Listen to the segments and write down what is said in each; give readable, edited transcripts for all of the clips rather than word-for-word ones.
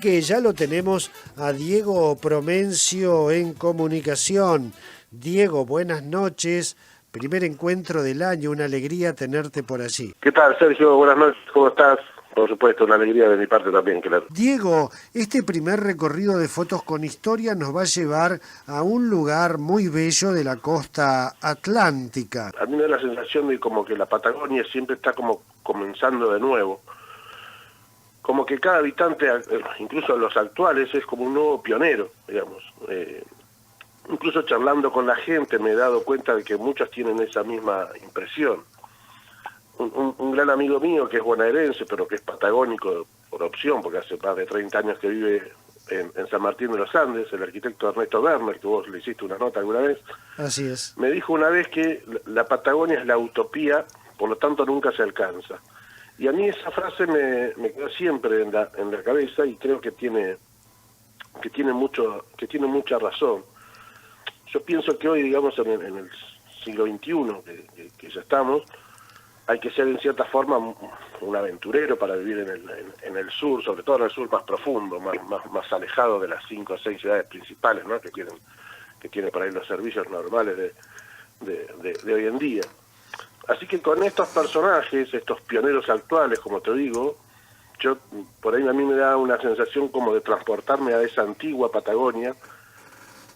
Que ya lo tenemos a Diego Promencio en comunicación. Diego, buenas noches. Primer encuentro del año, una alegría tenerte por allí. ¿Qué tal, Sergio? Buenas noches, ¿cómo estás? Por supuesto, una alegría de mi parte también, claro. Diego, este primer recorrido de Fotos con Historia nos va a llevar a un lugar muy bello de la costa atlántica. A mí me da la sensación de como que la Patagonia siempre está como comenzando de nuevo. Como que cada habitante, incluso los actuales, es como un nuevo pionero, digamos. Incluso charlando con la gente me he dado cuenta de que muchos tienen esa misma impresión. Un gran amigo mío que es bonaerense, pero que es patagónico por opción, porque hace más de 30 años que vive en San Martín de los Andes, el arquitecto Ernesto Werner, que vos le hiciste una nota alguna vez, Así es. me dijo una vez que la Patagonia es la utopía, por lo tanto nunca se alcanza. Y a mí esa frase me quedó siempre en la cabeza y creo que tiene mucha razón. Yo pienso que hoy, digamos, en el siglo XXI, que ya estamos, hay que ser en cierta forma un aventurero para vivir en el sur, sobre todo en el sur más profundo, más alejado de las 5 o 6 ciudades principales, ¿no? que tienen por ahí los servicios normales de hoy en día. Así que con estos personajes, estos pioneros actuales, como te digo, yo por ahí a mí me da una sensación como de transportarme a esa antigua Patagonia,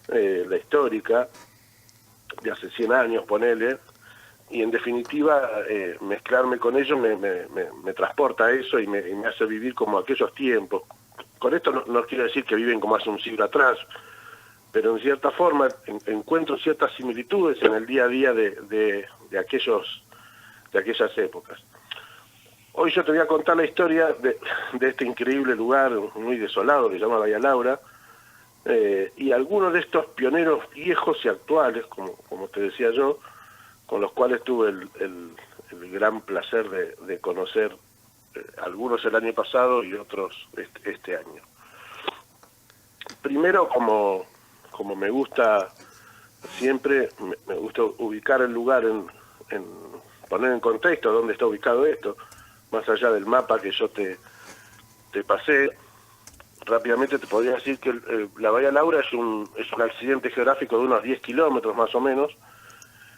la histórica, de hace 100 años, ponele, y en definitiva mezclarme con ellos me transporta a eso y me hace vivir como aquellos tiempos. Con esto no quiero decir que viven como hace un siglo atrás, pero en cierta forma encuentro ciertas similitudes en el día a día de aquellas épocas. Hoy yo te voy a contar la historia de este increíble lugar muy desolado que se llama Bahía Laura, y algunos de estos pioneros viejos y actuales, como te decía yo, con los cuales tuve el gran placer de conocer, algunos el año pasado y otros este año. Primero, como me gusta siempre, me gusta ubicar el lugar, poner en contexto dónde está ubicado esto, más allá del mapa que yo te pasé. Rápidamente te podría decir que la Bahía Laura es un accidente geográfico de unos 10 kilómetros más o menos,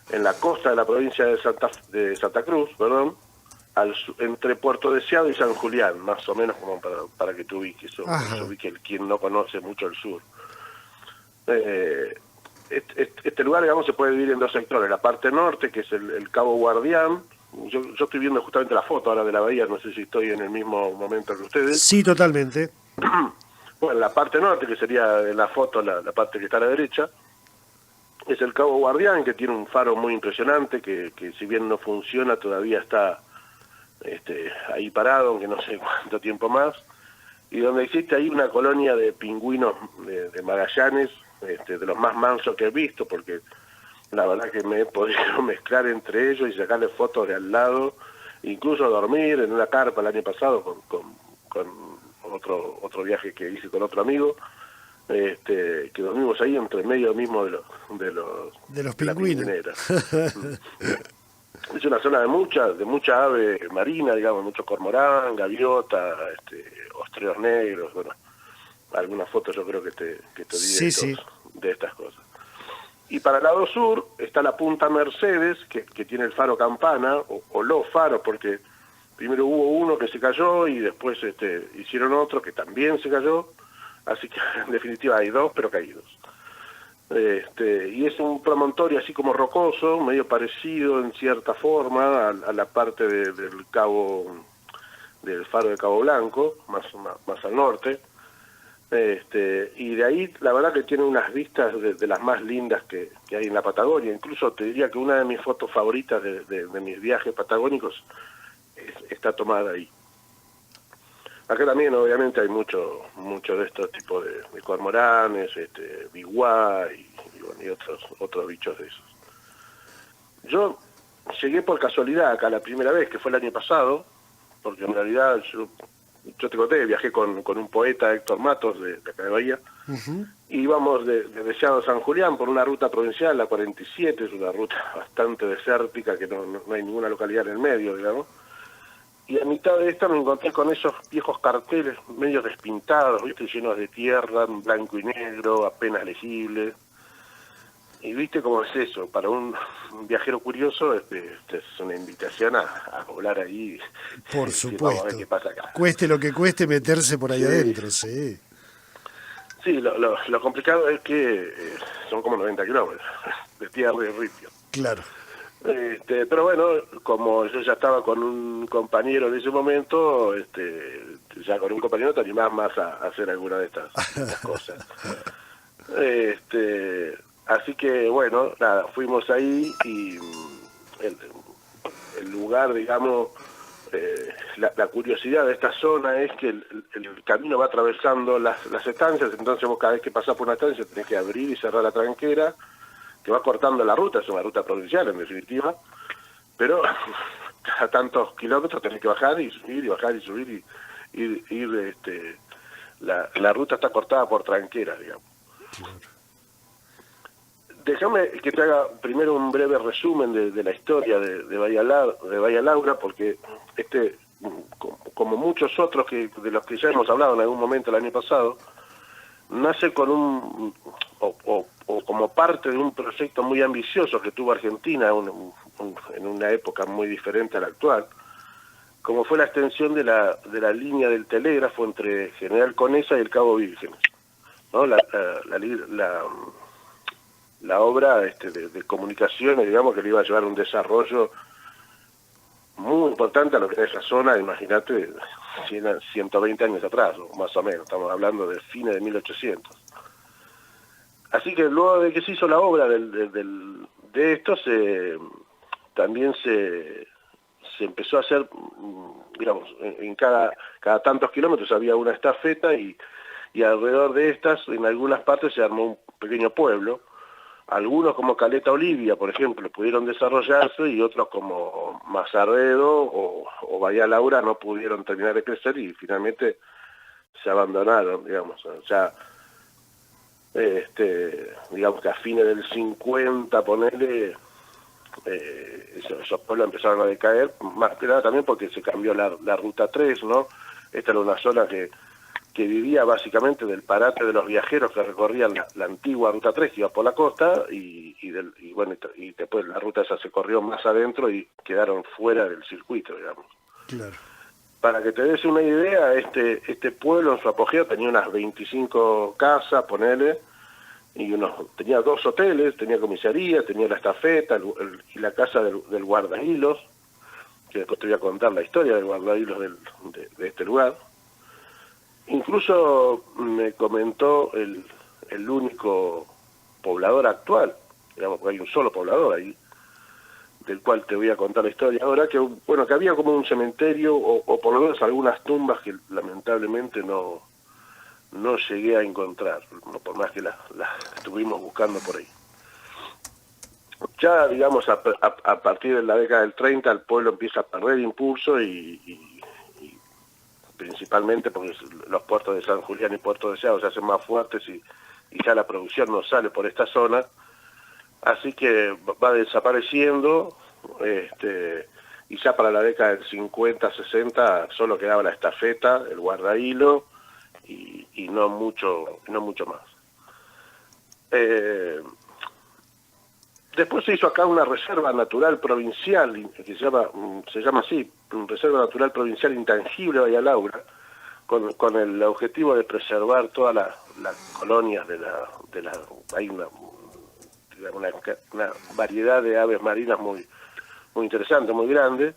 en la costa de la provincia de Santa Cruz, perdón, entre Puerto Deseado y San Julián, más o menos como para que te ubiques, se ubique quien no conoce mucho el sur. Este lugar, digamos, se puede dividir en dos sectores. La parte norte, que es el Cabo Guardián. Yo estoy viendo justamente la foto ahora de la bahía, no sé si estoy en el mismo momento que ustedes. Sí, totalmente. Bueno, la parte norte, que sería en la foto la parte que está a la derecha, es el Cabo Guardián, que tiene un faro muy impresionante, que si bien no funciona, todavía está ahí parado, aunque no sé cuánto tiempo más, y donde existe ahí una colonia de pingüinos de Magallanes, de los más mansos que he visto, porque la verdad que me he podido mezclar entre ellos y sacarle fotos de al lado, incluso dormir en una carpa el año pasado con otro viaje que hice con otro amigo, que dormimos ahí entre medio mismo de los pingüinos. Es una zona de mucha ave marina, digamos, mucho cormorán, gaviota, ostreros negros, bueno, algunas fotos yo creo que te di de estas cosas. Y para el lado sur está la Punta Mercedes, que tiene el faro Campana, o los faros, porque primero hubo uno que se cayó y después hicieron otro que también se cayó, así que en definitiva hay dos, pero caídos. Y es un promontorio así como rocoso, medio parecido en cierta forma a la parte del faro de Cabo Blanco, más al norte. Y de ahí la verdad que tiene unas vistas de las más lindas que hay en la Patagonia. Incluso te diría que una de mis fotos favoritas de mis viajes patagónicos está tomada ahí. Acá también obviamente hay mucho de estos tipos de cormoranes, biguá y otros bichos de esos. Yo llegué por casualidad acá la primera vez, que fue el año pasado, porque en realidad yo te conté, viajé con un poeta, Héctor Matos, de acá de Bahía, y íbamos de Deseado a San Julián por una ruta provincial, la 47, es una ruta bastante desértica, que no hay ninguna localidad en el medio, digamos, y a mitad de esta me encontré con esos viejos carteles medio despintados, ¿viste? Llenos de tierra, en blanco y negro, apenas legibles. Y viste cómo es eso, para un viajero curioso es una invitación a volar ahí Por y decir, vamos a ver supuesto. qué pasa acá. Cueste lo que cueste meterse por ahí Sí, adentro, sí. sí, lo complicado es que son como 90 kilómetros de tierra y ripio. Claro. Pero bueno, como yo ya estaba con un compañero en ese momento, ya con un compañero te animás más a hacer alguna de estas cosas. Así que bueno, nada, fuimos ahí y el lugar, digamos, la curiosidad de esta zona es que el camino va atravesando las estancias, entonces vos cada vez que pasás por una estancia tenés que abrir y cerrar la tranquera, que va cortando la ruta, es una ruta provincial en definitiva, pero cada tantos kilómetros tenés que bajar y subir y bajar y subir y ir, la ruta está cortada por tranqueras, digamos. Claro. Déjame que te haga primero un breve resumen de la historia de Bahía Laura, porque como muchos otros de los que ya hemos hablado en algún momento el año pasado, nace con o como parte de un proyecto muy ambicioso que tuvo Argentina en una época muy diferente a la actual, como fue la extensión de la línea del telégrafo entre General Conesa y el Cabo Vírgenes, ¿no? La obra de comunicaciones, digamos, que le iba a llevar un desarrollo muy importante a lo que era esa zona, imagínate, 120 años atrás, o más o menos, estamos hablando de fines de 1800. Así que luego de que se hizo la obra de esto, también se empezó a hacer, digamos, en cada tantos kilómetros había una estafeta y alrededor de estas, en algunas partes se armó un pequeño pueblo. Algunos como Caleta Olivia, por ejemplo, pudieron desarrollarse y otros como Mazarredo o Bahía Laura no pudieron terminar de crecer y finalmente se abandonaron, digamos. O sea, digamos que a fines del 50, ponele, esos pueblos empezaron a decaer, más que nada también porque se cambió la Ruta 3, ¿no? Esta era una zona que vivía básicamente del parate de los viajeros que recorrían la antigua Ruta 3 que iba por la costa y después la ruta esa se corrió más adentro y quedaron fuera del circuito, digamos. Claro. Para que te des una idea, este pueblo en su apogeo tenía unas 25 casas, ponele, y tenía 2 hoteles, tenía comisaría, tenía la estafeta y la casa del guardahilos, que después te voy a contar la historia del guardahilos de este lugar. Incluso me comentó el único poblador actual, digamos, porque hay un solo poblador ahí, del cual te voy a contar la historia ahora, que había como un cementerio, o por lo menos algunas tumbas que lamentablemente no llegué a encontrar, por más que las estuvimos buscando por ahí. Ya, digamos, a partir de la década del 30, el pueblo empieza a perder impulso y principalmente porque los puertos de San Julián y Puerto Deseado se hacen más fuertes y ya la producción no sale por esta zona, así que va desapareciendo, y ya para la década del 50, 60 solo quedaba la estafeta, el guardahilo y no mucho más. Después se hizo acá una reserva natural provincial, que se llama así, Reserva Natural Provincial Intangible Bahía Laura, con el objetivo de preservar todas las colonias hay una variedad de aves marinas muy interesante, muy grande,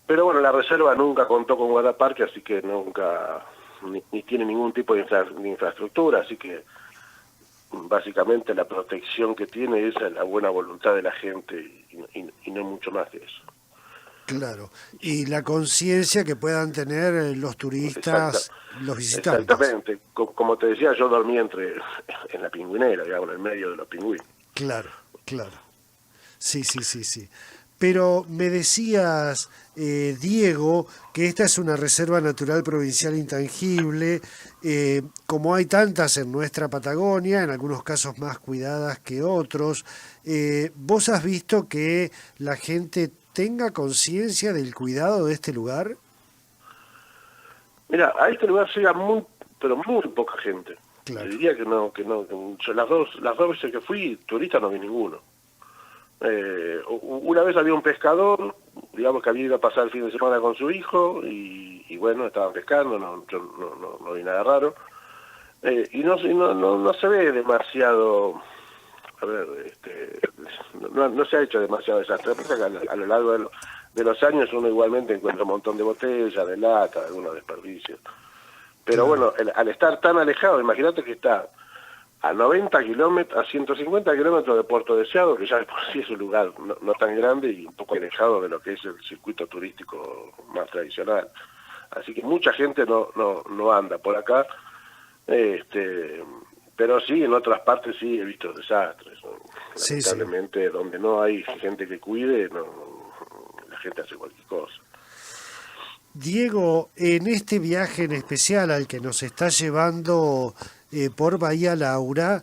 pero bueno, la reserva nunca contó con guardaparque, así que nunca, ni tiene ningún tipo de infraestructura, así que básicamente la protección que tiene es la buena voluntad de la gente y no mucho más que eso. Claro, y la conciencia que puedan tener los turistas, los visitantes. Exactamente, como te decía, yo dormí en la pingüinera, digamos, en el medio de los pingüinos. Claro. Sí. Pero me decías, Diego, que esta es una reserva natural provincial intangible, como hay tantas en nuestra Patagonia, en algunos casos más cuidadas que otros. ¿Vos has visto que la gente tenga conciencia del cuidado de este lugar? Mira, a este lugar llega muy, pero muy poca gente. Te Claro. diría que no, yo las dos veces que fui, turistas no vi ninguno. Una vez había un pescador, digamos que había ido a pasar el fin de semana con su hijo, y bueno, estaban pescando, yo no vi nada raro. Y no se ve demasiado, a ver, no se ha hecho demasiado desastre. Pasa que a lo largo de los años uno igualmente encuentra un montón de botellas, de lata, algunos desperdicios. Pero Claro. bueno, al estar tan alejado, imagínate que está a 90 kilómetros, a 150 kilómetros de Puerto Deseado, que ya de por sí es un lugar no tan grande y un poco alejado de lo que es el circuito turístico más tradicional. Así que mucha gente no anda por acá, pero sí, en otras partes sí he visto desastres, ¿no? Sí, sí. Lamentablemente, donde no hay gente que cuide, la gente hace cualquier cosa. Diego, en este viaje en especial al que nos está llevando por Bahía Laura,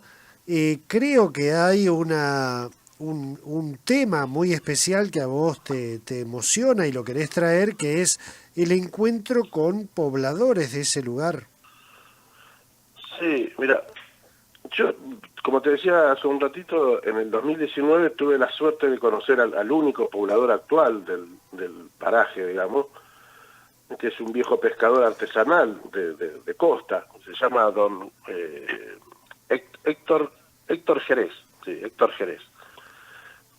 creo que hay un tema muy especial que a vos te emociona y lo querés traer, que es el encuentro con pobladores de ese lugar. Sí, mira, yo, como te decía hace un ratito, en el 2019 tuve la suerte de conocer al único poblador actual del paraje, digamos, que es un viejo pescador artesanal de costa. Se llama don Héctor Jerez, sí, Héctor Jerez,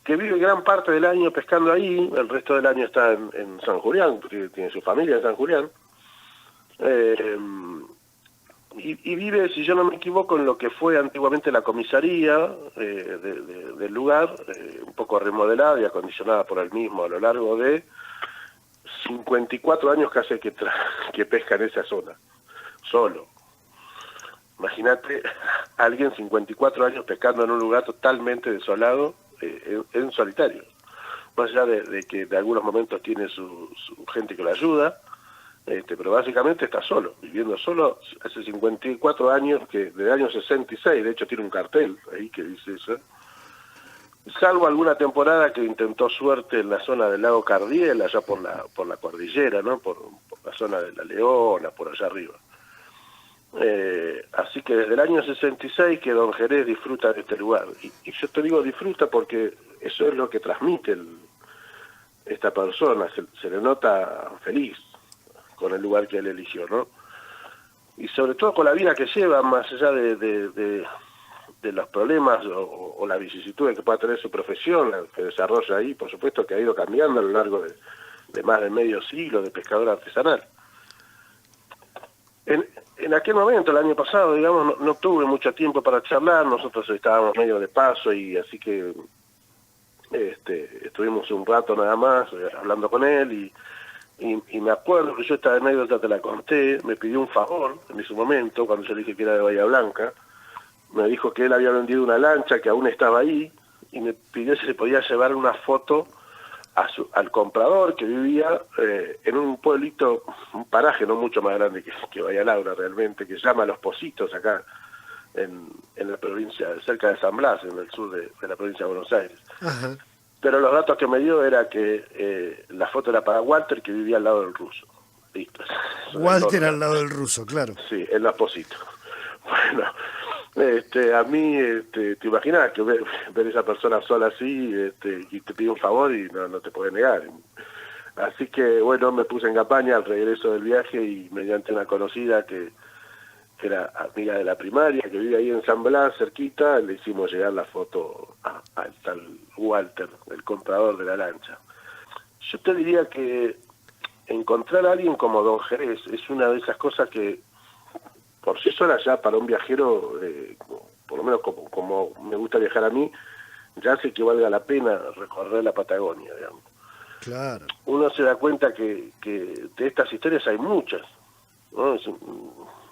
que vive gran parte del año pescando ahí, el resto del año está en San Julián, porque tiene su familia en San Julián. Eh, y vive, si yo no me equivoco, en lo que fue antiguamente la comisaría del lugar, un poco remodelada y acondicionada por él mismo a lo largo de 54 años que hace que pesca en esa zona, solo. Imagínate alguien 54 años pescando en un lugar totalmente desolado, en solitario. Más allá de que de algunos momentos tiene su gente que lo ayuda, pero básicamente está solo, viviendo solo hace 54 años, que desde el año 66, de hecho tiene un cartel ahí que dice eso, salvo alguna temporada que intentó suerte en la zona del lago Cardiel, allá por la cordillera, ¿no? Por la zona de La Leona, por allá arriba. Así que desde el año 66 que don Jerez disfruta de este lugar. Y yo te digo disfruta porque eso es lo que transmite esta persona, se le nota feliz con el lugar que él eligió, ¿no? Y sobre todo con la vida que lleva, más allá de los problemas o las vicisitudes que pueda tener su profesión, la que desarrolla ahí, por supuesto que ha ido cambiando a lo largo de más de medio siglo de pescador artesanal. En aquel momento, el año pasado, digamos, no tuve mucho tiempo para charlar, nosotros estábamos medio de paso y así que estuvimos un rato nada más hablando con él y me acuerdo que yo esta anécdota te la conté, me pidió un favor en ese momento, cuando yo le dije que era de Bahía Blanca, me dijo que él había vendido una lancha que aún estaba ahí y me pidió si le podía llevar una foto al comprador que vivía en un pueblito, un paraje no mucho más grande que Bahía Laura realmente, que se llama Los Positos acá en la provincia, cerca de San Blas, en el sur de la provincia de Buenos Aires. Ajá. Pero los datos que me dio era que la foto era para Walter, que vivía al lado del ruso. Listo. Eso es todo lo Walter al que- lado del ruso, claro. Sí, en Los Positos. Bueno, a mí, te imaginas que ver esa persona sola así, y te pide un favor y no te puede negar. Así que, bueno, me puse en campaña al regreso del viaje y mediante una conocida que era amiga de la primaria, que vive ahí en San Blas, cerquita, le hicimos llegar la foto al tal Walter, el comprador de la lancha. Yo te diría que encontrar a alguien como don Jerez es una de esas cosas que por sí sola ya para un viajero, por lo menos como me gusta viajar a mí, ya hace que valga la pena recorrer la Patagonia, digamos. Claro. Uno se da cuenta que de estas historias hay muchas, ¿no?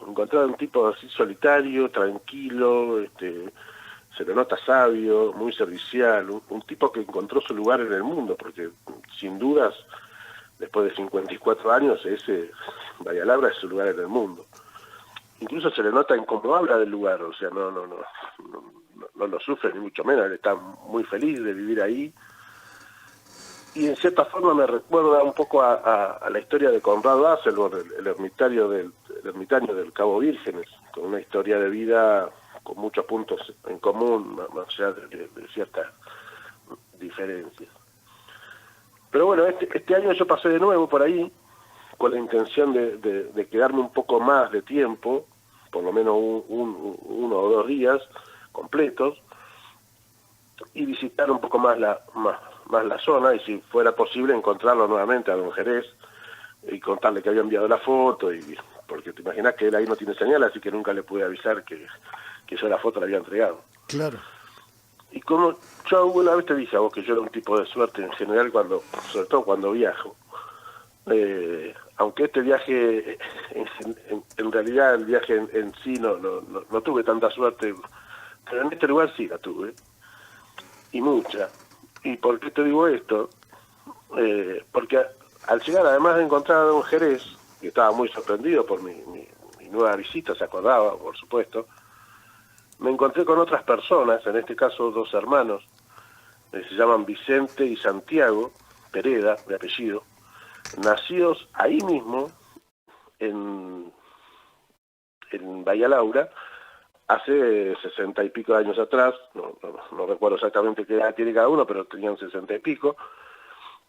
Encontrar un tipo así solitario, tranquilo, se le nota sabio, muy servicial, un tipo que encontró su lugar en el mundo, porque sin dudas, después de 54 años, ese Bahía Laura es su lugar en el mundo. Incluso se le nota en cómo habla del lugar, o sea, no lo sufre ni mucho menos, él está muy feliz de vivir ahí. y en cierta forma me recuerda un poco a la historia de Conrado Asselborn, el ermitaño del Cabo Vírgenes, con una historia de vida con muchos puntos en común, más allá de ciertas diferencias. Pero bueno, este año yo pasé de nuevo por ahí, con la intención de quedarme un poco más de tiempo, por lo menos uno o 2 días completos, y visitar un poco más la zona, y si fuera posible encontrarlo nuevamente a don Jerez y contarle que había enviado la foto, porque te imaginas que él ahí no tiene señal, así que nunca le pude avisar que yo la foto la había entregado. Claro. Y como yo una vez te dije a vos que yo era un tipo de suerte en general, sobre todo cuando viajo, aunque este viaje, en realidad el viaje en sí no tuve tanta suerte, pero en este lugar sí la tuve, y mucha. ¿Y por qué te digo esto? Porque al llegar, además de encontrar a don Jerez, que estaba muy sorprendido por mi nueva visita, se acordaba, por supuesto, me encontré con otras personas, en este caso 2 hermanos, se llaman Vicente y Santiago Pereda, de apellido, nacidos ahí mismo, en Bahía Laura, hace 60 y pico de años atrás, no recuerdo exactamente qué edad tiene cada uno, pero tenían 60 y pico,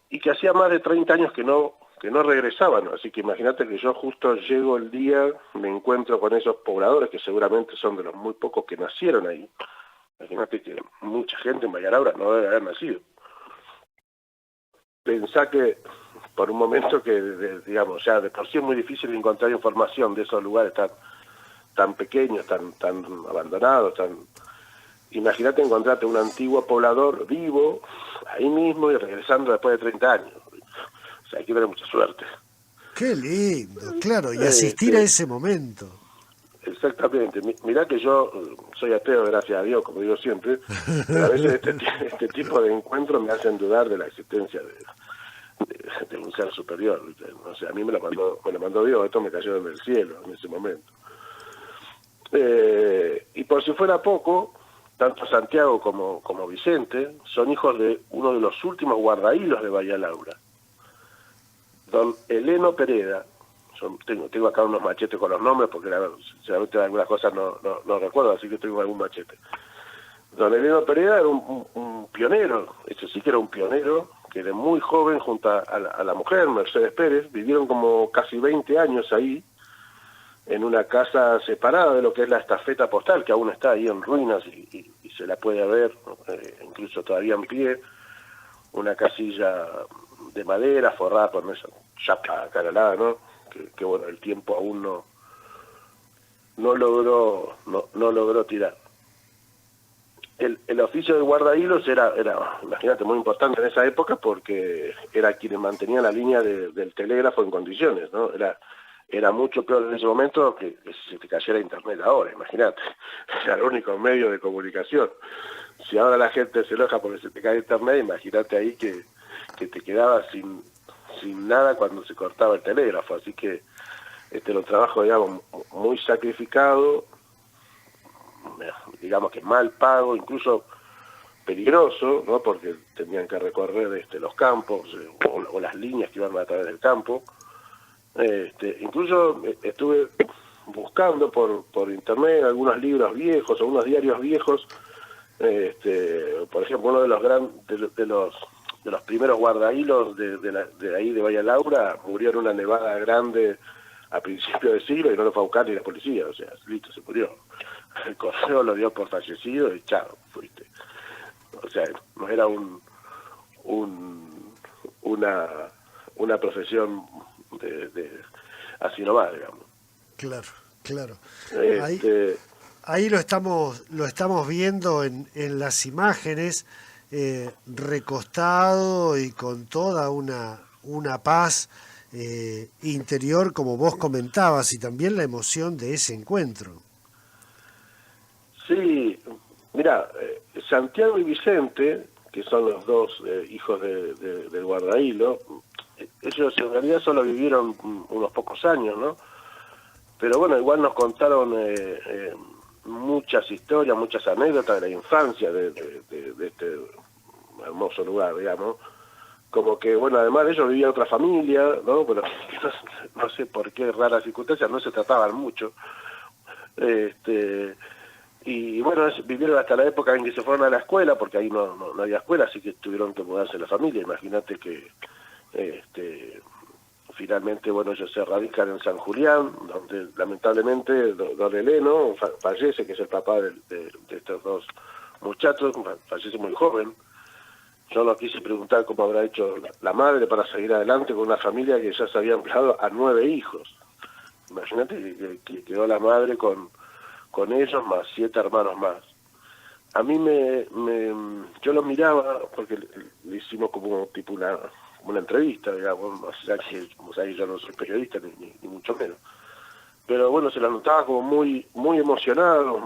y que hacía más de 30 años que no regresaban, así que imagínate que yo justo llego el día, me encuentro con esos pobladores, que seguramente son de los muy pocos que nacieron ahí. Imagínate que mucha gente en Bahía Laura no debe haber nacido. Pensá que por un momento que, digamos, ya de por sí es muy difícil encontrar información de esos lugares tan pequeños, tan abandonados, Imagínate encontrarte un antiguo poblador vivo, ahí mismo, y regresando después de 30 años. O sea, hay que tener mucha suerte. Qué lindo, claro, y asistir a ese momento. Exactamente. Mirá que yo soy ateo, gracias a Dios, como digo siempre, pero a veces este tipo de encuentros me hacen dudar de la existencia de un ser superior. O sea, a mí me lo mandó Dios, esto me cayó del cielo en ese momento. Y por si fuera poco, tanto Santiago como Vicente son hijos de uno de los últimos guardahilos de Bahía Laura, don Eleno Pereda. Tengo acá unos machetes con los nombres, porque sinceramente algunas cosas no recuerdo, así que tengo algún machete. Don Eleno Pereda era un pionero, eso sí que era un pionero, que de muy joven, junto a la mujer, Mercedes Pérez, vivieron como casi 20 años ahí, en una casa separada de lo que es la estafeta postal, que aún está ahí en ruinas y se la puede ver, incluso todavía en pie, una casilla de madera forrada con esa chapa acaralada, ¿no? Que bueno, el tiempo aún no logró tirar. El oficio de guardahilos era, imagínate, muy importante en esa época, porque era quien mantenía la línea del telégrafo en condiciones, ¿no? Era mucho peor en ese momento que si se te cayera internet ahora, imagínate. Era el único medio de comunicación. Si ahora la gente se enoja porque se te cae internet, imagínate ahí que te quedabas sin nada cuando se cortaba el telégrafo. Así que era un trabajo, digamos, muy sacrificado, digamos que mal pago, incluso peligroso, ¿no? Porque tenían que recorrer los campos o las líneas que iban a través del campo. Incluso estuve buscando por internet algunos libros viejos o unos diarios viejos. Por ejemplo, uno de los primeros guardahilos de ahí de Bahía Laura murió en una nevada grande a principios de siglo y no lo fue a buscar ni la policía, o sea, listo, se murió. El correo lo dio por fallecido y chao, fuiste. O sea, no era una profesión así nomás, digamos. Claro. Ahí lo estamos viendo en las imágenes, recostado y con toda una paz interior, como vos comentabas, y también la emoción de ese encuentro. Sí, mira, Santiago y Vicente, que son los 2 hijos del guardahilo, ellos en realidad solo vivieron unos pocos años, ¿no? Pero bueno, igual nos contaron muchas historias, muchas anécdotas de la infancia de este hermoso lugar, digamos. como que, bueno, además de ellos vivía otra familia, ¿no? Pero no sé por qué raras circunstancias, no se trataban mucho. Y bueno, vivieron hasta la época en que se fueron a la escuela, porque ahí no había escuela, así que tuvieron que mudarse la familia. Imagínate que finalmente, bueno, ellos se radican en San Julián, donde lamentablemente don Eleno fallece, que es el papá de estos dos muchachos, fallece muy joven. Yo no quise preguntar cómo habrá hecho la madre para seguir adelante con una familia que ya se había empleado a 9 hijos. Imagínate que quedó la madre con ellos más 7 hermanos más. A mí yo lo miraba porque le hicimos como tipo una entrevista, digamos, o sea que yo no soy periodista ni mucho menos. Pero bueno, se las notaba como muy emocionados,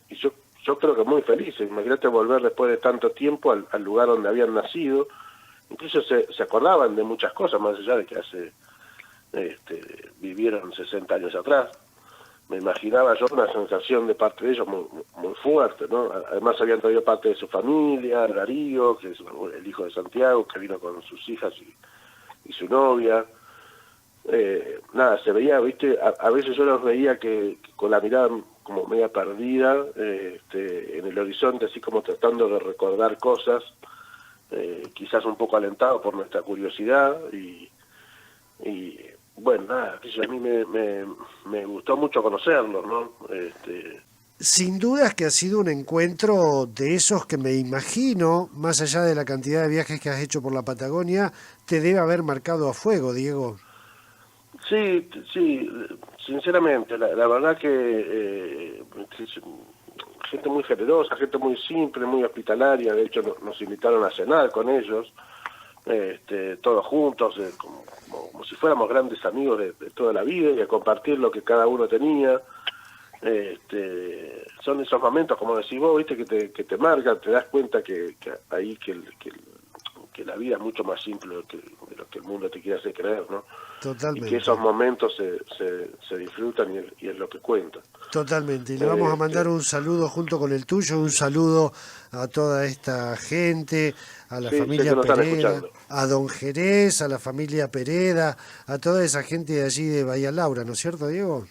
y yo creo que muy felices. Imagínate volver después de tanto tiempo al lugar donde habían nacido. Incluso se acordaban de muchas cosas, más allá de que vivieron 60 años atrás. Me imaginaba yo una sensación de parte de ellos muy fuerte, ¿no? Además habían traído parte de su familia, Darío, que es el hijo de Santiago, que vino con sus hijas y su novia. Nada, se veía, viste, a veces yo los veía que con la mirada como media perdida, en el horizonte, así como tratando de recordar cosas, quizás un poco alentado por nuestra curiosidad y bueno, nada, a mí me gustó mucho conocerlos, ¿no? Sin dudas que ha sido un encuentro de esos que me imagino, más allá de la cantidad de viajes que has hecho por la Patagonia, te debe haber marcado a fuego, Diego. Sí, sí, sinceramente, la verdad que gente muy generosa, gente muy simple, muy hospitalaria. De hecho nos invitaron a cenar con ellos, todos juntos, como si fuéramos grandes amigos de toda la vida, y a compartir lo que cada uno tenía. Son esos momentos, como decís vos, viste, que te marcan, te das cuenta que ahí que la vida es mucho más simple de lo que el mundo te quiere hacer creer, ¿no? Y que esos Totalmente, momentos se disfrutan y es lo que cuenta. totalmente. Y le vamos a mandar un saludo junto con el tuyo, un saludo a toda esta gente, a la Sí, sé que familia nos están Pereda, escuchando. a Don Jerez, a la familia Pereda, a toda esa gente de allí de Bahía Laura, ¿no es cierto, Diego?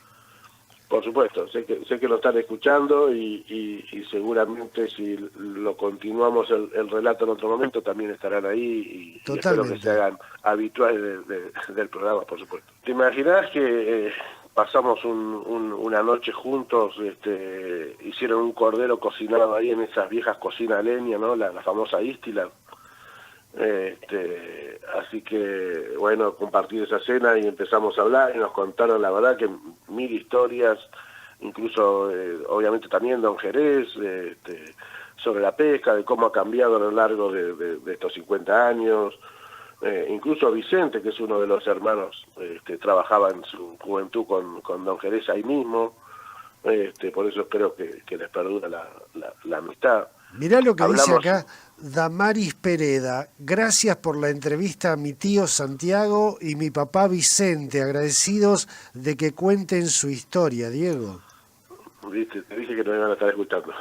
Por supuesto, sé que lo están escuchando y seguramente si lo continuamos el relato en otro momento también estarán ahí y espero que se Totalmente. hagan habituales del programa, por supuesto. ¿Te imaginas que pasamos una noche juntos, hicieron un cordero cocinado ahí en esas viejas cocinas a leña, ¿no? La famosa Istila. Así que, bueno, compartir esa cena y empezamos a hablar y nos contaron, la verdad, que 1000 historias, incluso, obviamente también don Jerez, sobre la pesca, de cómo ha cambiado a lo largo de estos 50 años. Incluso Vicente, que es uno de los hermanos, trabajaba en su juventud con don Jerez ahí mismo. Por eso espero que les perdura la amistad. Mirá lo que dice Hablamos. acá Damaris Pereda. Gracias por la entrevista a mi tío Santiago y mi papá Vicente. Agradecidos de que cuenten su historia, Diego. ¿Viste? Te dije que no me iban a estar escuchando.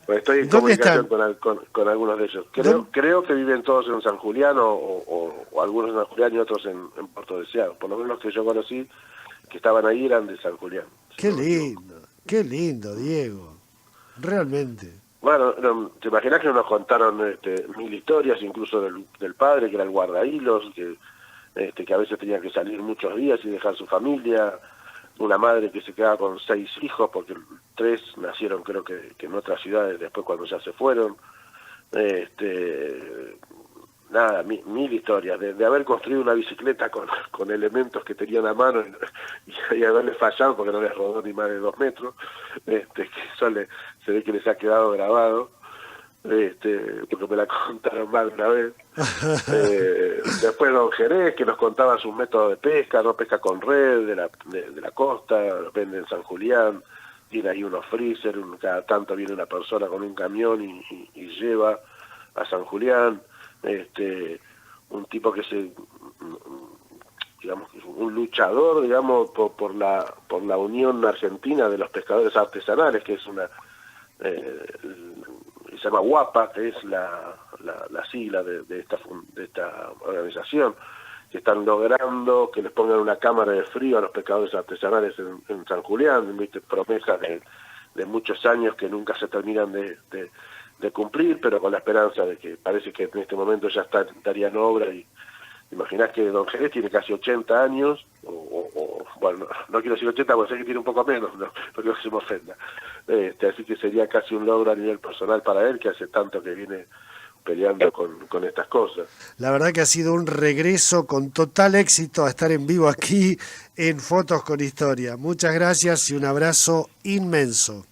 Pues estoy en ¿Dónde comunicación están? con algunos de ellos. ¿Dónde? Creo que viven todos en San Julián o algunos en San Julián y otros en Puerto Deseado. Por lo menos que yo conocí que estaban ahí eran de San Julián, si no me equivoco. Qué lindo, Diego. Realmente. Bueno, te imaginas que nos contaron 1000 historias, incluso del padre, que era el guardahilos, que a veces tenía que salir muchos días y dejar su familia, una madre que se quedaba con 6 hijos, porque 3 nacieron creo que en otras ciudades después cuando ya se fueron. Nada, 1000 historias, de haber construido una bicicleta con elementos que tenían a mano y haberle fallado porque no les rodó ni más de 2 metros, que eso se ve que les ha quedado grabado, porque me la contaron mal una vez. Después don Jerez, que nos contaba sus métodos de pesca, no pesca con red de la costa, vende en San Julián, tiene ahí unos freezer, cada tanto viene una persona con un camión y lleva a San Julián. Un tipo que digamos, un luchador, digamos, por la Unión Argentina de los Pescadores Artesanales, que es se llama UAPA, que es la sigla de esta organización, que están logrando que les pongan una cámara de frío a los pescadores artesanales en San Julián, ¿viste? Promesas de muchos años que nunca se terminan de cumplir, pero con la esperanza de que parece que en este momento ya estaría en obra. Y imaginás que don Jerez tiene casi 80 años, bueno, no quiero decir 80 porque sé que tiene un poco menos, no quiero que se me ofenda. Así que sería casi un logro a nivel personal para él, que hace tanto que viene peleando con estas cosas. La verdad que ha sido un regreso con total éxito a estar en vivo aquí en Fotos con Historia. Muchas gracias y un abrazo inmenso.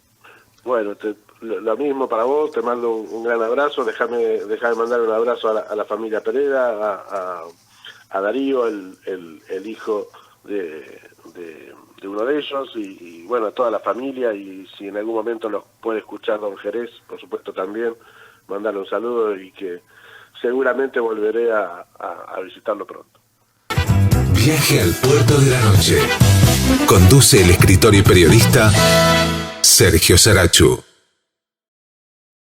Bueno, lo mismo para vos, te mando un gran abrazo. Déjame mandar un abrazo a la familia Pereda, a Darío, el hijo de uno de ellos, y bueno, a toda la familia. Y si en algún momento los puede escuchar don Jerez, por supuesto también, mandarle un saludo, y que seguramente volveré a visitarlo pronto. Viaje al puerto de la noche. Conduce el escritor y periodista Sergio Sarachu.